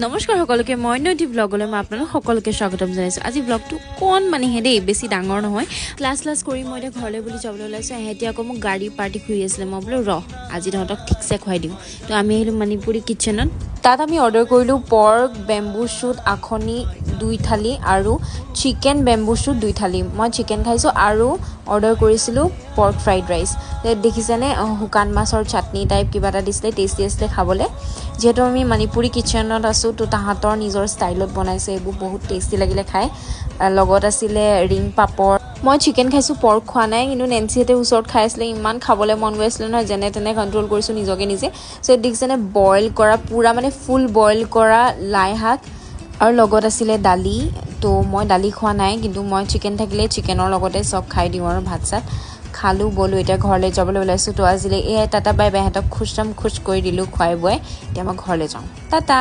নমস্কাৰ সকলোকে মই নৈতি ব্লগলৈ মই আপোনালোক সকলোকে স্বাগতম জনাইছো আজি ব্লগটো কোন মানে হেডে বেছি ডাঙৰ নহয় ক্লাছ কৰি মই এটা ঘৰলৈ বুলি যাবলৈ ওলাইছো হেতি আকৌ মোক গাড়ী পাৰ্টি খুই আছিল মই বলো ৰহ আজি তহঁতক ঠিকছে খুৱাই দিওঁ তো আমি আহিলো মণিপুৰী কিচেনত তাত আমি অৰ্ডাৰ কৰিলো পৰ্ক বেম্বু শুট আখনি 2 থালি আৰু চিকেন বেম্বু শুট 2 থালি মই চিকেন খাইছো আৰু অৰ্ডাৰ কৰিছিলো পৰ্ক ফ্ৰাইড ৰাইস দেখিছানে হুকান মাছৰ চাটনি টাইপ কিবা এটা দিছিলে টেস্টি আছিল খাবলৈ যেহেতু আমি মণিপুৰী কিচেনত আছো তো তাহাঁতৰ নিজৰ ষ্টাইলত বনাইছে এইবোৰ বহুত টেস্টি লাগিলে খাই লগত আছিলে ৰিং পাপৰ মই চিকেন খাইছো পৰ্ক খোৱা নাই কিন্তু নেন্সিতে ওচৰত খাইছিলে ইমান খাবলৈ মন গৈছিল নহয় যেনে তেনে কন্ট্ৰোল কৰিছো নিজকে নিজে সো দেখিছানে বইল কৰা পুৰা মানে ফুল বইল কৰা লাই শাক আৰু লগত আছিলে দালি তো মই দালি খোৱা নাই কিন্তু মই চিকেন থাকিলে চিকেনৰ লগতে সব খাই দিওঁ আৰু ভাত সাত খালো বলো এটা ঘৰলৈ যাবলৈ ওলাইছো তো আজিলে এই টাটা বাই বাই হেতক খুশ কৰি দিলো খুৱাই বই এতিয়া মই ঘৰলৈ যাওঁ টাটা